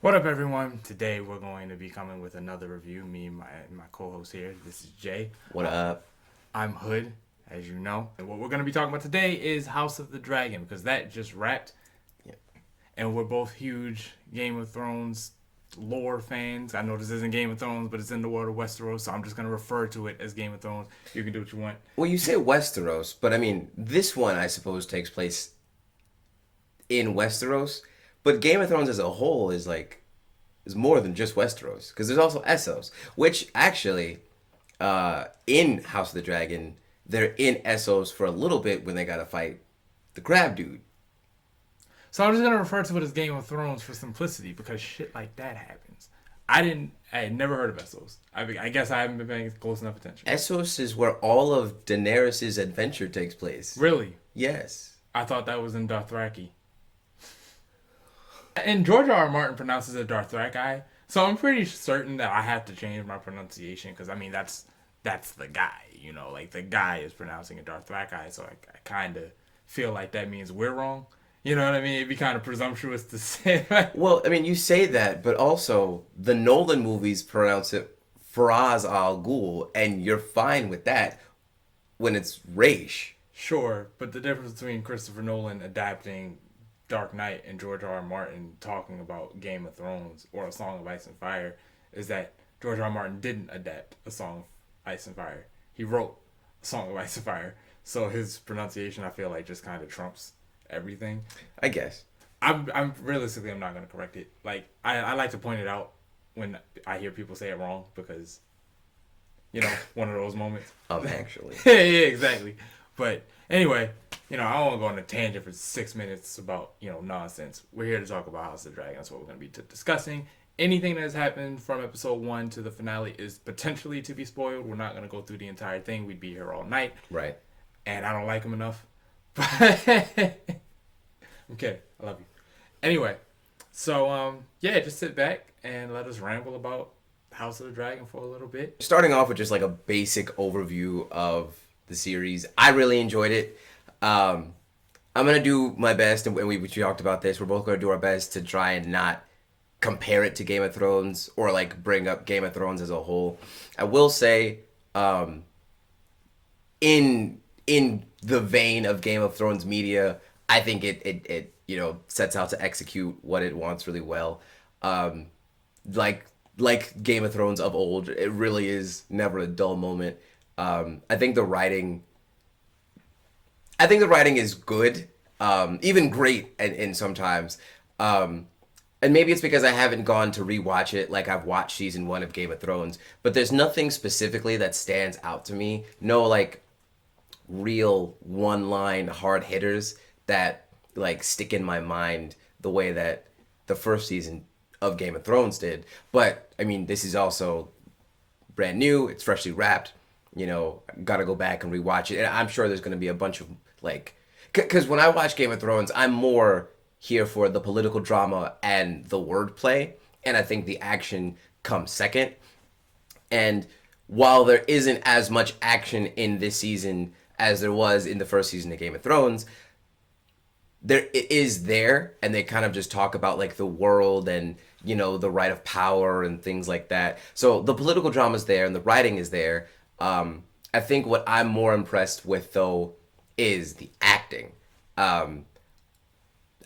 What up, everyone? Today we're going to be coming with another review. Me and my co-host here. This is Jay. What up? I'm Hood, as you know. And what we're going to be talking about today is House of the Dragon because that just wrapped, Yeah. and we're both huge Game of Thrones lore fans. I know this isn't Game of Thrones, but it's in the world of Westeros, so I'm just going to refer to it as Game of Thrones. You can do what you want. Well, you say Westeros, but I mean, this one, I suppose, takes place in Westeros. But Game of Thrones as a whole is more than just Westeros because there's also Essos, which actually, in House of the Dragon, they're in Essos for a little bit when they gotta fight the crab dude. So I'm just going to refer to it as Game of Thrones for simplicity because shit like that happens. I had never heard of Essos. I guess I haven't been paying close enough attention. Essos is where all of Daenerys' adventure takes place. Really? Yes. I thought that was in Dothraki. And George R. R. Martin pronounces it Dothraki, so I'm pretty certain that I have to change my pronunciation because I mean that's the guy, like the guy is pronouncing it Dothraki, so I kind of feel like that means we're wrong. You know what I mean? It'd be kind of presumptuous to say that. Well, I mean, you say that, but also the Nolan movies pronounce it Faraz Al Ghul, and you're fine with that when it's Raish. Sure, but the difference between Christopher Nolan adapting Dark Knight and George R. R. Martin talking about Game of Thrones or A Song of Ice and Fire is that George R. R. Martin didn't adapt A Song of Ice and Fire. He wrote A Song of Ice and Fire. So his pronunciation, I feel like, just kind of trumps everything. I guess. I'm realistically, I'm not going to correct it. Like, I like to point it out when I hear people say it wrong because, one of those moments. Actually. Yeah, exactly. But anyway, I don't want to go on a tangent for 6 minutes about, nonsense. We're here to talk about House of the Dragon. That's what we're going to be discussing. Anything that has happened from episode 1 to the finale is potentially to be spoiled. We're not going to go through the entire thing. We'd be here all night. Right. And I don't like them enough. But I'm kidding. I love you. Anyway, so, just sit back and let us ramble about House of the Dragon for a little bit. Starting off with just like a basic overview of the series, I really enjoyed it. I'm gonna do my best, and we talked about this. We're both gonna do our best to try and not compare it to Game of Thrones or like bring up Game of Thrones as a whole. I will say, in the vein of Game of Thrones media, I think it sets out to execute what it wants really well. Like Game of Thrones of old, it really is never a dull moment. I think the writing is good, even great, and sometimes. And maybe it's because I haven't gone to rewatch it like I've watched season 1 of Game of Thrones. But there's nothing specifically that stands out to me. No, like, real one-line hard hitters that, like, stick in my mind the way that the first season of Game of Thrones did. But, I mean, this is also brand new. It's freshly wrapped. Gotta go back and rewatch it. And I'm sure there's gonna be a bunch of, like... Because when I watch Game of Thrones, I'm more here for the political drama and the wordplay. And I think the action comes second. And while there isn't as much action in this season as there was in the first season of Game of Thrones, it is there, and they kind of just talk about like the world and the right of power and things like that. So the political drama is there and the writing is there. I think what I'm more impressed with though is the acting.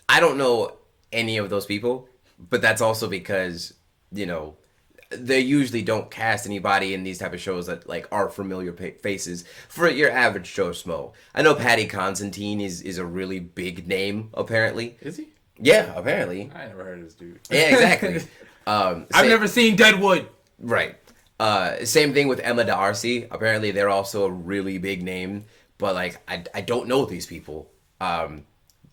I don't know any of those people, but that's also because they usually don't cast anybody in these type of shows that like are familiar faces for your average Joe Schmo. I know Paddy Considine is a really big name apparently. Is he? Yeah, apparently. I never heard of this dude. Yeah, exactly. I've never seen Deadwood. Right. Same thing with Emma D'Arcy. Apparently, they're also a really big name, but like I don't know these people.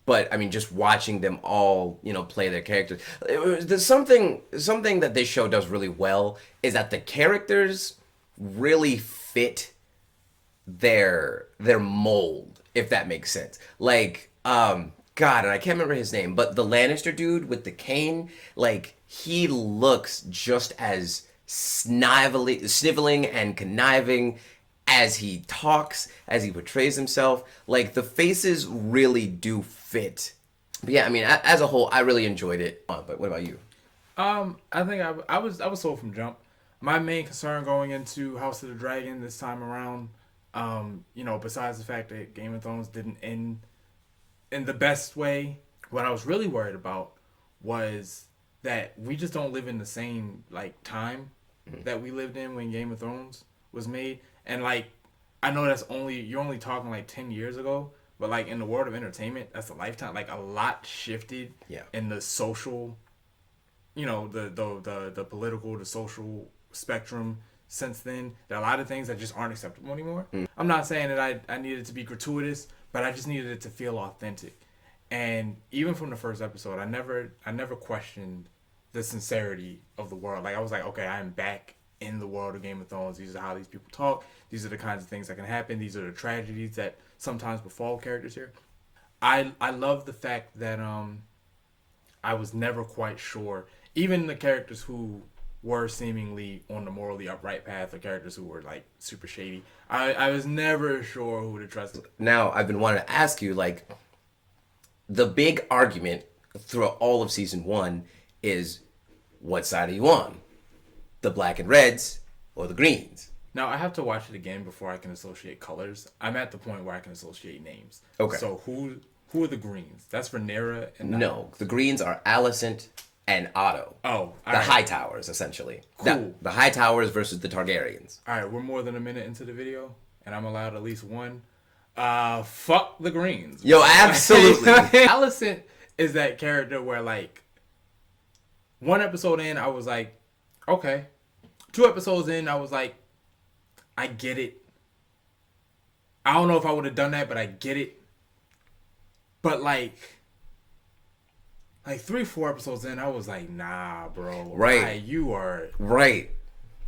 But I mean, just watching them all, play their characters. There's something that this show does really well is that the characters really fit their mold, if that makes sense. Like, God, and I can't remember his name, but the Lannister dude with the cane, like he looks just as sniveling and conniving as he talks, as he portrays himself. Like the faces really do fit. But yeah, I mean, as a whole, I really enjoyed it. But what about you? I think I was sold from jump. My main concern going into House of the Dragon this time around, besides the fact that Game of Thrones didn't end in the best way, what I was really worried about was that we just don't live in the same like time that we lived in when Game of Thrones was made. And like I know that's only you're only talking like 10 years ago, but like in the world of entertainment, that's a lifetime. Like a lot shifted Yeah. in the social, the political, the social spectrum since then. There are a lot of things that just aren't acceptable anymore. I'm not saying that I needed it to be gratuitous, but I just needed it to feel authentic. And even from the first episode, I never questioned the sincerity of the world. Like I was like, okay, I am back in the world of Game of Thrones. These are how these people talk. These are the kinds of things that can happen. These are the tragedies that sometimes befall characters here. I love the fact that I was never quite sure. Even the characters who were seemingly on the morally upright path, or characters who were like super shady, I was never sure who to trust. Now, I've been wanting to ask you, like, the big argument throughout all of season one is what side are you on? The black and reds or the greens? Now I have to watch it again before I can associate colors. I'm at the point where I can associate names. Okay. So who are the greens? That's Rhaenyra and No, the greens are Alicent and Otto. Oh, all The right. High Towers, essentially. Cool. The High Towers versus the Targaryens. All right, we're more than a minute into the video, and I'm allowed at least one. Fuck the greens. Yo, absolutely. Alicent is that character where like one episode in, I was like, okay. 2 episodes in, I was like, I get it. I don't know if I would have done that, but I get it. But like 3, 4 episodes in, I was like, nah, bro. Right. You are Right.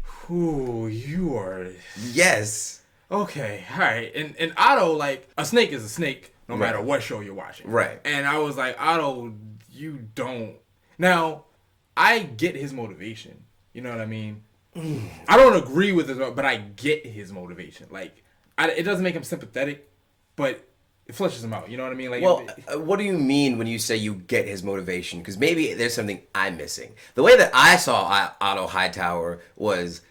who you are. Yes. Okay, all right. And Otto, like, a snake is a snake no matter Right. what show you're watching. Right. And I was like, Otto, you don't. Now, I get his motivation. You know what I mean? I don't agree with it, but I get his motivation. Like, it doesn't make him sympathetic, but it fleshes him out. You know what I mean? Like, Well, what do you mean when you say you get his motivation? Because maybe there's something I'm missing. The way that I saw Otto Hightower was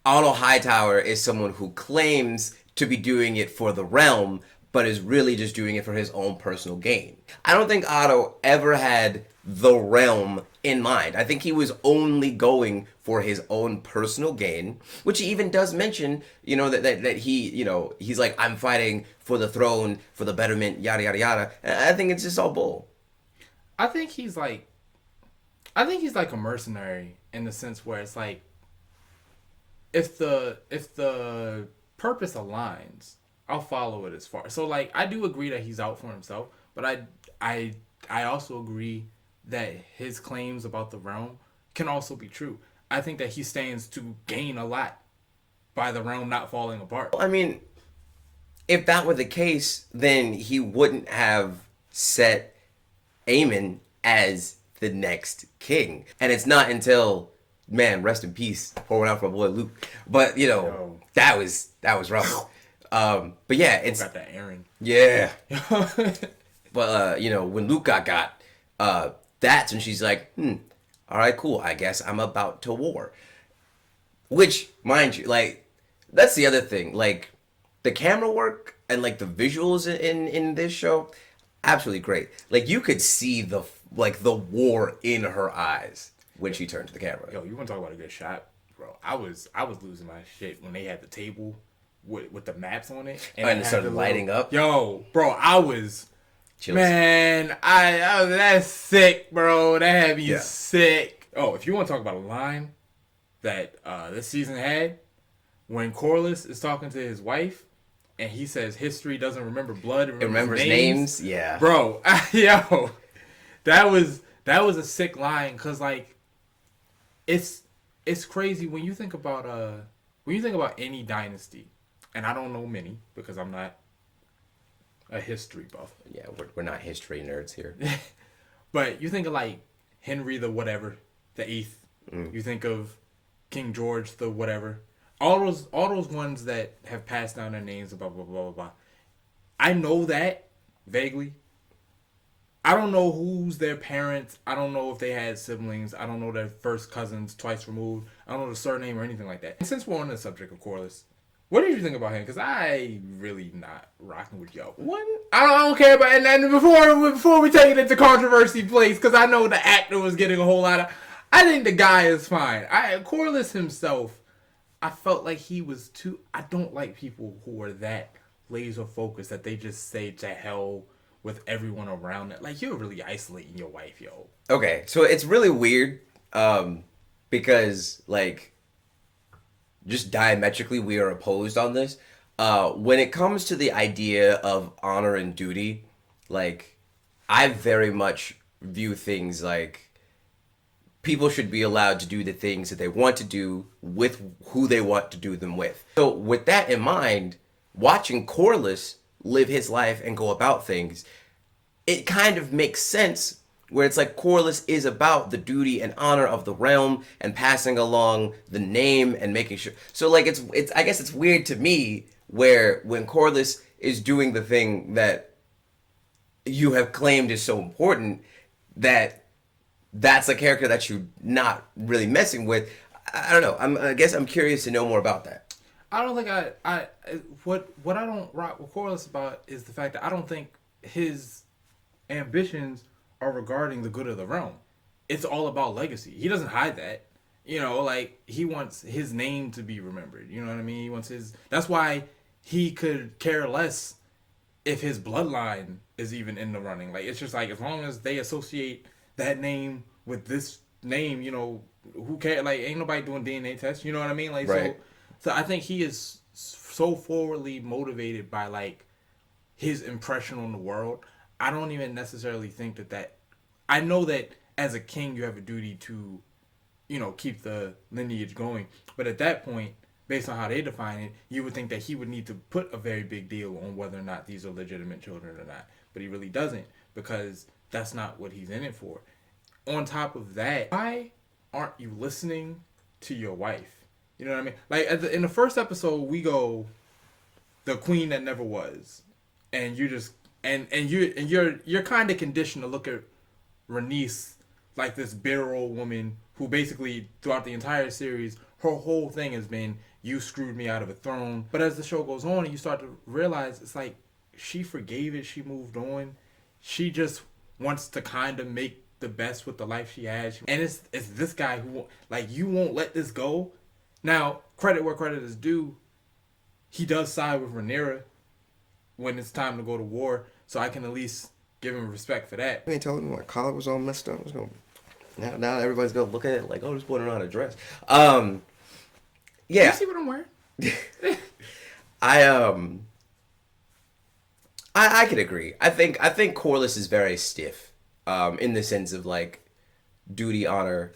Otto Hightower is someone who claims to be doing it for the realm, but is really just doing it for his own personal gain. I don't think Otto ever had the realm in mind. I think he was only going for his own personal gain, which he even does mention, that he, he's like, I'm fighting for the throne, for the betterment, yada, yada, yada. And I think it's just all bull. I think he's like a mercenary in the sense where it's like, if the purpose aligns, I'll follow it as far. So like I do agree that he's out for himself, but I also agree that his claims about the realm can also be true. I think that he stands to gain a lot by the realm not falling apart. I mean, if that were the case, then he wouldn't have set Aemon as the next king. And it's not until, man, rest in peace, pouring out for my boy Luke. But Yo. that was rough. But yeah, it's Got that Aaron. yeah. But when Luke got, that's when she's like, all right, cool. I guess I'm about to war. Which, mind you, like, that's the other thing. Like, the camera work and like the visuals in this show, absolutely great. Like, you could see the war in her eyes when she turned to the camera. Yo, you want to talk about a good shot, bro? I was losing my shit when they had the table with the maps on it, And it had started the lighting up. Yo, bro, I was. Chills. Man, I that's sick, bro. That had me Yeah. sick. Oh, if you want to talk about a line that this season had, when Corlys is talking to his wife, and he says history doesn't remember blood, it It remembers names. Yeah. bro. Yo, that was a sick line because like, it's crazy when you think about any dynasty, and I don't know many because I'm not a history buff. Yeah, we're not history nerds here. But you think of like Henry the whatever, the eighth. You think of King George the whatever. All those ones that have passed down their names, blah blah blah blah blah. I know that vaguely, I don't know who's their parents. I don't know if they had siblings. I don't know their first cousins twice removed. I don't know the surname or anything like that. And since we're on the subject of Corliss, what did you think about him? Because I really not rocking with Yo. One, I don't care about. And then before we take it into controversy place, because I know the actor was getting a whole lot of. I think the guy is fine. Corliss himself, I felt like he was too. I don't like people who are that laser focused that they just say to hell with everyone around it. Like, you're really isolating your wife, yo. okay, so it's really weird, because like just diametrically we are opposed on this. When it comes to the idea of honor and duty, like I very much view things like people should be allowed to do the things that they want to do with who they want to do them with. So with that in mind, watching Corliss live his life and go about things, it kind of makes sense where it's like Corliss is about the duty and honor of the realm and passing along the name and making sure. So like it's I guess it's weird to me where when Corliss is doing the thing that you have claimed is so important, that's a character that you're not really messing with. I don't know. I guess I'm curious to know more about that. I don't think what I don't rock with Corliss about is the fact that I don't think his ambitions are regarding the good of the realm. It's all about legacy. He doesn't hide that. You know, like, he wants his name to be remembered. You know what I mean? He wants his. That's why he could care less if his bloodline is even in the running. Like, it's just like, as long as they associate that name with this name, you know, who cares? Like, ain't nobody doing DNA tests. You know what I mean? Like, Right. so I think he is so forwardly motivated by, like, his impression on the world. I don't even necessarily think that. I know that as a king, you have a duty to, you know, keep the lineage going. But at that point, based on how they define it, you would think that he would need to put a very big deal on whether or not these are legitimate children or not. But he really doesn't, because that's not what he's in it for. On top of that, why aren't you listening to your wife? You know what I mean? Like, in the first episode, we go, the queen that never was, and you just you're kind of conditioned to look at Rhaenys like this bitter old woman who basically throughout the entire series, her whole thing has been, you screwed me out of a throne. But as the show goes on and you start to realize, it's like she forgave it, she moved on. She just wants to kind of make the best with the life she has. And it's this guy who, like, you won't let this go. Now, credit where credit is due, he does side with Rhaenyra when it's time to go to war, so I can at least give him respect for that. They told me my collar was all messed up. Now everybody's gonna look at it like, oh, this boy don't know how to dress. Yeah. You see what I'm wearing? I could agree. I think Corliss is very stiff, in the sense of like duty, honor.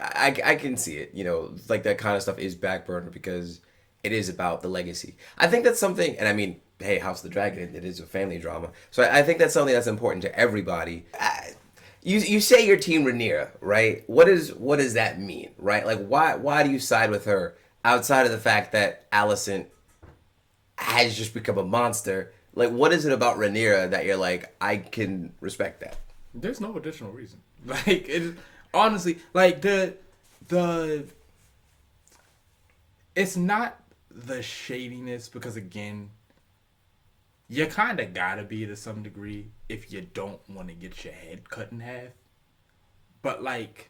I can see it. You know, like that kind of stuff is back burner because it is about the legacy. I think that's something, and I mean, hey, House of the Dragon, it is a family drama. So I think that's something that's important to everybody. You say you're Team Rhaenyra, right? What does that mean, right? Like, why do you side with her outside of the fact that Alicent has just become a monster? Like, what is it about Rhaenyra that you're like, I can respect that? There's no additional reason. Like, it honestly, like the it's not the shadiness, because again, you kind of gotta be to some degree if you don't want to get your head cut in half. But like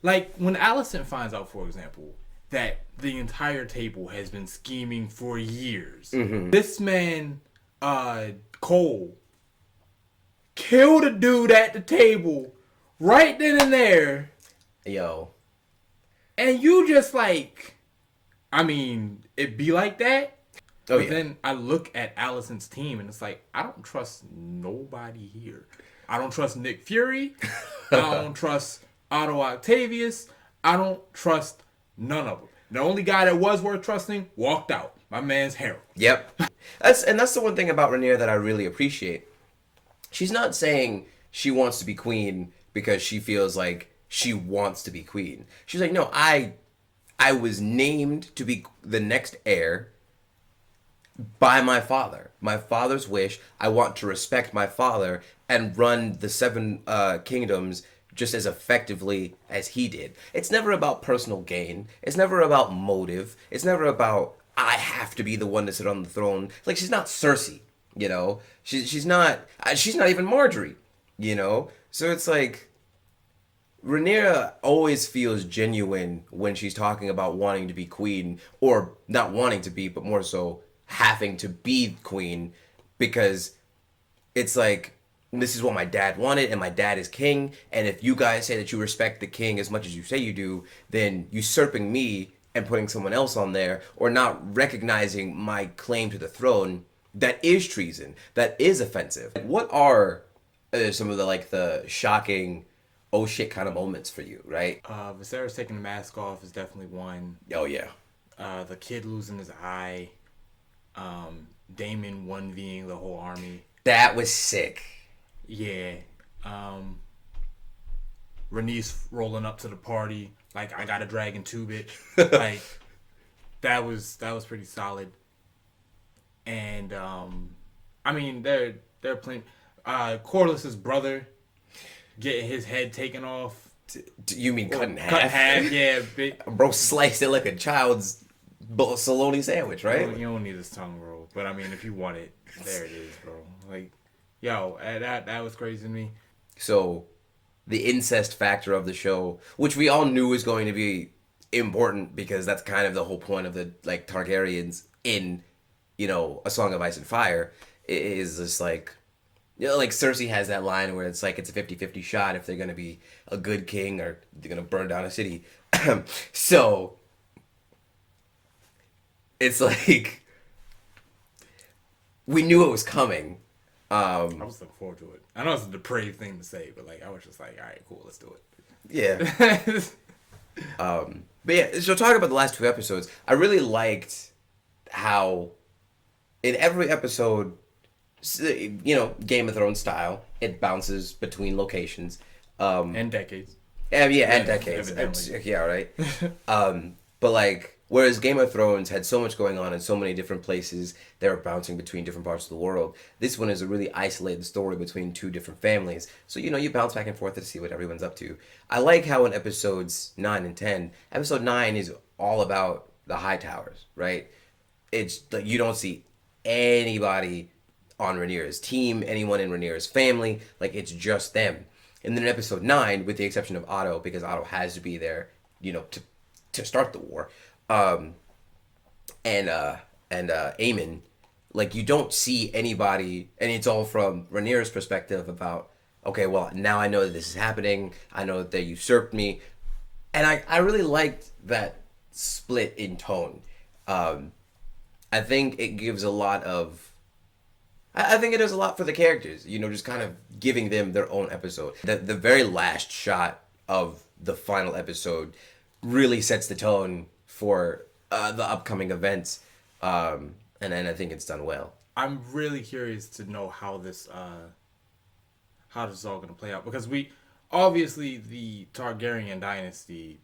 when Alicent finds out, for example, that the entire table has been scheming for years. Mm-hmm. This man, Cole, killed a dude at the table right then and there. Yo. And you just like, I mean, it be like that. Oh, but yeah. then I look at Alicent's team and it's like, I don't trust nobody here. I don't trust Nick Fury. I don't trust Otto Octavius. I don't trust none of them. The only guy that was worth trusting walked out. My man's Harold. Yep. That's the one thing about Rhaenyra that I really appreciate. She's not saying she wants to be queen because she feels like she wants to be queen. She's like, no, I was named to be the next heir by my father. My father's wish. I want to respect my father and run the seven kingdoms just as effectively as he did. It's never about personal gain. It's never about motive. It's never about I have to be the one to sit on the throne. Like she's not Cersei, you know. She's not even Marjorie, you know. So it's like Rhaenyra always feels genuine when she's talking about wanting to be queen, or not wanting to be, but more so having to be queen, because it's like, this is what my dad wanted, and my dad is king, and if you guys say that you respect the king as much as you say you do, then usurping me and putting someone else on there, or not recognizing my claim to the throne, that is treason, that is offensive. What are some of the shocking oh shit kind of moments for you, right? Viserys taking the mask off is definitely one. Oh yeah. The kid losing his eye. Daemon 1Ving the whole army. That was sick. Yeah. Rhaenys rolling up to the party like I got a dragon too, bitch. Like that was pretty solid. And I mean they're playing Corlys's brother getting his head taken off. You mean cut in half? Cut in half, yeah. Bro sliced it like a child's bologna sandwich, right? You don't need his tongue roll, but I mean, if you want it, there it is, bro. Like, yo, that was crazy to me. So, the incest factor of the show, which we all knew was going to be important because that's kind of the whole point of the Targaryens in, A Song of Ice and Fire, is just like. Like Cersei has that line where it's like it's a 50-50 shot if they're going to be a good king or they're going to burn down a city. So it's like we knew it was coming. I was looking forward to it. I know it's a depraved thing to say, but I was just like, all right, cool, let's do it. Yeah. But yeah, so talking about the last two episodes, I really liked how in every episode, Game of Thrones style, it bounces between locations. And decades. And decades. Yeah, right. But whereas Game of Thrones had so much going on in so many different places, they were bouncing between different parts of the world. This one is a really isolated story between two different families. So, you bounce back and forth to see what everyone's up to. I like how in episodes 9 and 10, episode 9 is all about the High Towers, right? It's like you don't see anybody on Rhaenyra's team, anyone in Rhaenyra's family, it's just them. And then in episode 9, with the exception of Otto, because Otto has to be there, to start the war, and Aemon, you don't see anybody, and it's all from Rhaenyra's perspective about, okay, well, now I know that this is happening, I know that they usurped me, and I really liked that split in tone. I think it gives a lot of I think it does a lot for the characters, just kind of giving them their own episode. The very last shot of the final episode really sets the tone for the upcoming events, and I think it's done well. I'm really curious to know how this is all going to play out, because obviously the Targaryen dynasty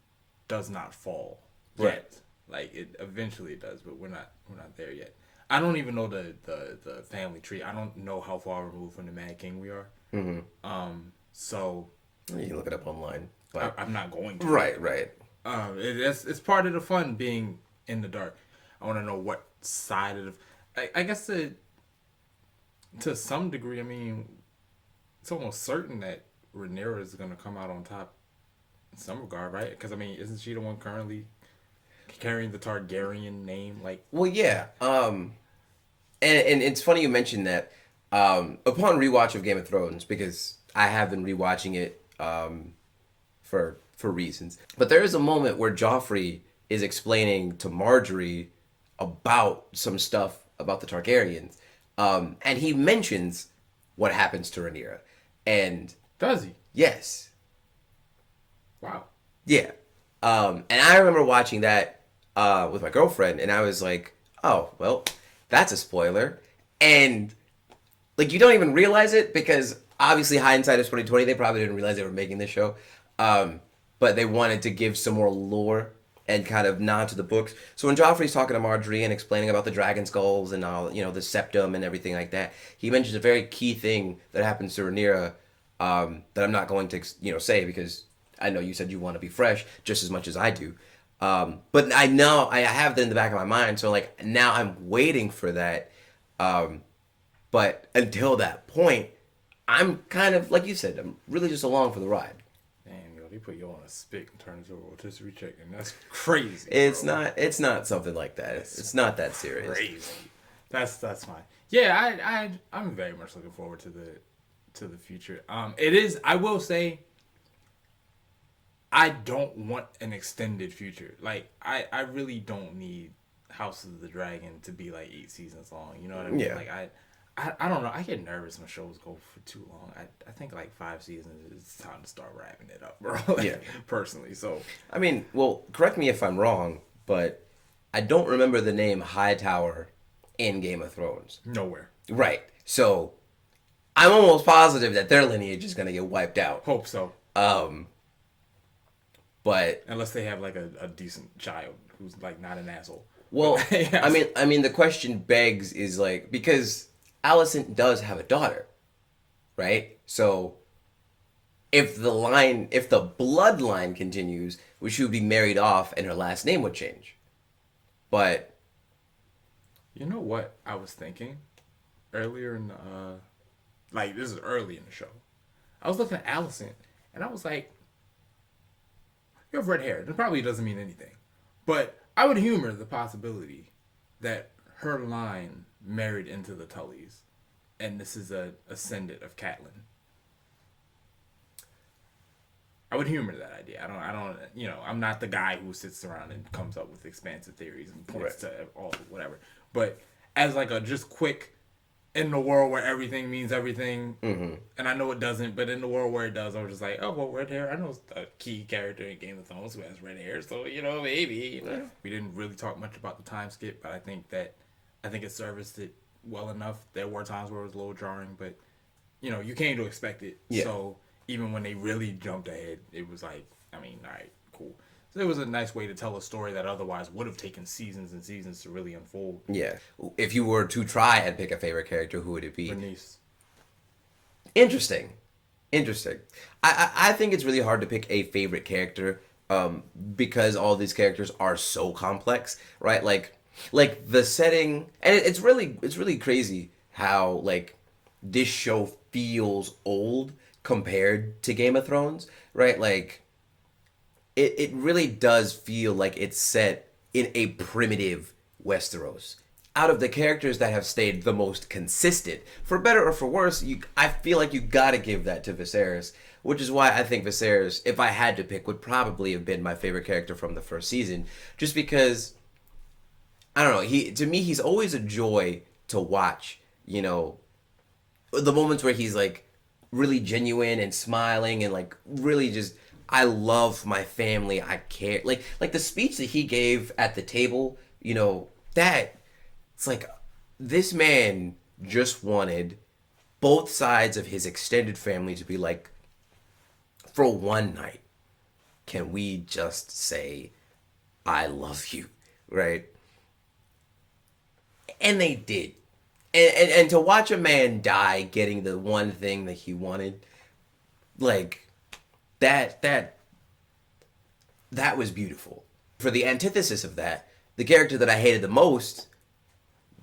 does not fall yet. Right. It eventually does, but we're not there yet. I don't even know the family tree. I don't know how far removed from the Mad King we are. Mm-hmm. So you can look it up online. But I'm not going to. Right. It's part of the fun being in the dark. I want to know what side of I guess to some degree. I mean, it's almost certain that Rhaenyra is going to come out on top in some regard, right? Because I mean, isn't she the one currently carrying the Targaryen name? Well, yeah. And it's funny you mentioned that. Upon rewatch of Game of Thrones, because I have been rewatching it for reasons, but there is a moment where Joffrey is explaining to Marjorie about some stuff about the Targaryens, and he mentions what happens to Rhaenyra. And does he? Yes. Wow. Yeah. And I remember watching that with my girlfriend, and I was like, oh, well, that's a spoiler. And you don't even realize it, because obviously hindsight is 2020. They probably didn't realize they were making this show. But they wanted to give some more lore and kind of nod to the books. So when Joffrey's talking to Marjorie and explaining about the dragon skulls and all, the septum and everything like that, he mentions a very key thing that happens to Rhaenyra, that I'm not going to, say because I know you said you want to be fresh just as much as I do. But I know I have that in the back of my mind, so like now I'm waiting for that. But until that point, I'm kind of like you said, I'm really just along for the ride. Damn, yo, they put you on a spit and turn it to a rotisserie chicken. That's crazy. It's bro. not. It's not something like that. It's not that serious. Crazy. That's fine. Yeah, I'm very much looking forward to the future. It is. I will say. I don't want an extended future. Like I really don't need House of the Dragon to be like 8 seasons long. You know what I mean? Yeah. Like I don't know. I get nervous when shows go for too long. I think like 5 seasons is time to start wrapping it up, bro. Like, Yeah. Personally, so I mean, well, correct me if I'm wrong, but I don't remember the name Hightower in Game of Thrones. nowhere. Right. So I'm almost positive that their lineage is gonna get wiped out. Hope so. But Unless they have like a decent child who's like not an asshole. well, Yes. I mean, the question begs is like because Alicent does have a daughter, right? So if the bloodline continues, she would be married off, and her last name would change. But You know what I was thinking earlier in the, like this is early in the show. I was looking at Allison and I was like, you have red hair. That probably doesn't mean anything. But I would humor the possibility that her line married into the Tullys and this is a ascendant of Catelyn. I would humor that idea. I don't, I'm not the guy who sits around and comes up with expansive theories and points to all whatever. But as like a just quick, in the world where everything means everything, and I know it doesn't, but in the world where it does, I was just like, oh, well, red hair. I know a key character in Game of Thrones who has red hair, so maybe. Yeah. We didn't really talk much about the time skip, but I think it serviced it well enough. There were times where it was a little jarring, but you came to expect it. Yeah. So even when they really jumped ahead, it was like, all right, cool. So it was a nice way to tell a story that otherwise would have taken seasons and seasons to really unfold. yeah, if you were to try and pick a favorite character, who would it be? Bernice. Interesting. I think it's really hard to pick a favorite character, because all these characters are so complex, right? Like the setting, and it's really crazy how like this show feels old compared to Game of Thrones, right? Like it really does feel like it's set in a primitive Westeros. Out of the characters that have stayed the most consistent, for better or for worse, I feel like you gotta give that to Viserys, which is why I think Viserys, if I had to pick, would probably have been my favorite character from the first season, just because I don't know. To me, he's always a joy to watch. The moments where he's like really genuine and smiling and like really just, I love my family. I care. Like the speech that he gave at the table. That it's like this man just wanted both sides of his extended family to be like, for one night, can we just say, I love you, right? And they did. And to watch a man die getting the one thing that he wanted, like that was beautiful. For the antithesis of that, the character that I hated the most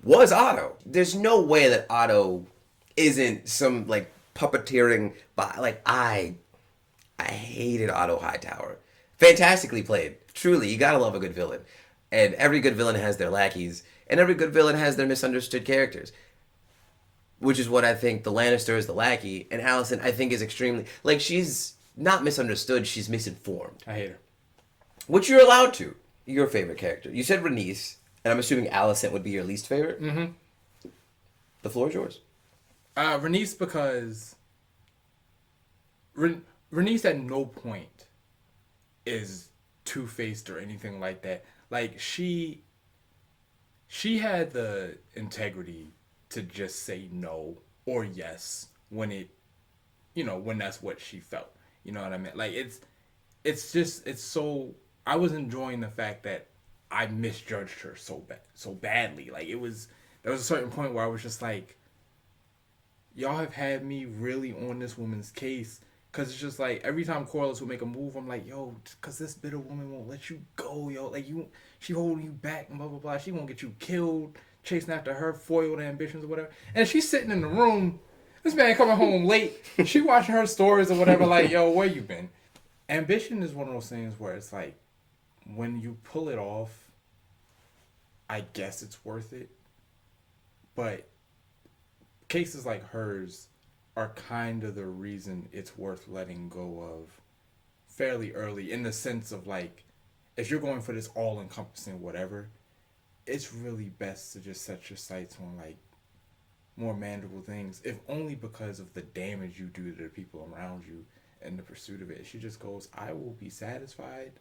was Otto. There's no way that Otto isn't some like puppeteering like I hated Otto Hightower. Fantastically played. Truly, you gotta love a good villain. And every good villain has their lackeys. And every good villain has their misunderstood characters. Which is what I think the Lannister is the lackey. And Alicent, I think, is extremely... Like, she's not misunderstood. She's misinformed. I hate her. Which you're allowed to. Your favorite character. You said Rhaenys. And I'm assuming Alicent would be your least favorite? Mm-hmm. The floor is yours. Rhaenys because... Rhaenys at no point is two-faced or anything like that. Like, she had the integrity to just say no or yes when it, when that's what she felt. You know what I mean? Like it's so I was enjoying the fact that I misjudged her so badly. Like there was a certain point where I was just like, y'all have had me really on this woman's case. Cause it's just like every time Corliss would make a move, I'm like, yo, cause this bitter woman won't let you go, yo. Like she holding you back and blah blah blah. She won't get you killed, chasing after her foiled ambitions or whatever. And she's sitting in the room. This man coming home late. She watching her stories or whatever. Like, yo, where you been? Ambition is one of those things where it's like, when you pull it off, I guess it's worth it. But cases like hers are kind of the reason it's worth letting go of fairly early, in the sense of like, if you're going for this all-encompassing whatever, it's really best to just set your sights on like more manageable things, if only because of the damage you do to the people around you in the pursuit of it. She just goes, I will be satisfied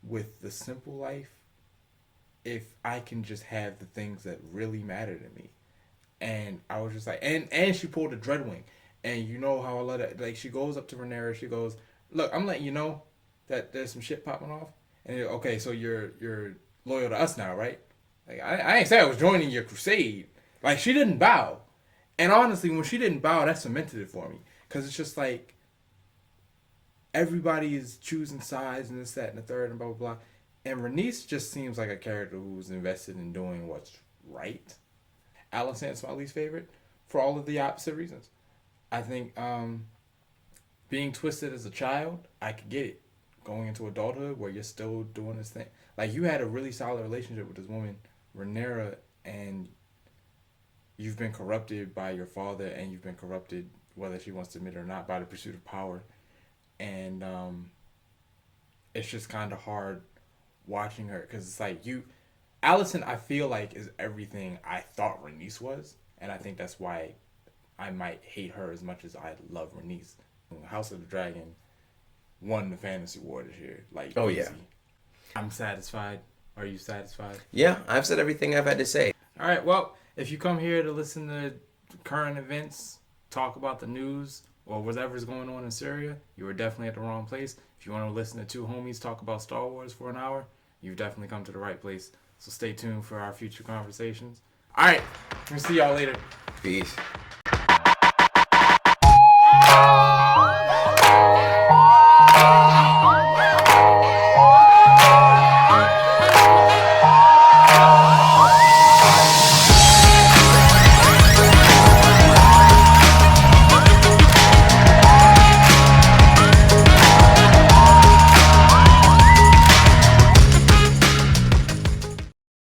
with the simple life if I can just have the things that really matter to me. And I was just like, and she pulled a Dreadwing. And you know how I love that. Like, she goes up to Rhaenyra, she goes, look, I'm letting you know that there's some shit popping off. And okay, so you're loyal to us now, right? Like, I ain't say I was joining your crusade. Like, she didn't bow. And honestly, when she didn't bow, that cemented it for me. Because it's just like, everybody is choosing sides and this, that, and the third, and blah, blah, blah. And Rhaenys just seems like a character who's invested in doing what's right. Alicent's my least favorite for all of the opposite reasons. I think being twisted as a child, I could get it. Going into adulthood where you're still doing this thing. Like, you had a really solid relationship with this woman, Rhaenyra, and you've been corrupted by your father, and you've been corrupted, whether she wants to admit it or not, by the pursuit of power. And it's just kind of hard watching her, because it's like, Alicent, I feel like, is everything I thought Rhaenys was, and I think that's why I might hate her as much as I love Rhaenys. House of the Dragon won the fantasy war this year. Like, oh easy. yeah, I'm satisfied. Are you satisfied? Yeah, I've said everything I've had to say. All right. Well, if you come here to listen to current events, talk about the news, or whatever's going on in Syria, you are definitely at the wrong place. If you want to listen to two homies talk about Star Wars for an hour, you've definitely come to the right place. So stay tuned for our future conversations. All right. We'll see y'all later. Peace.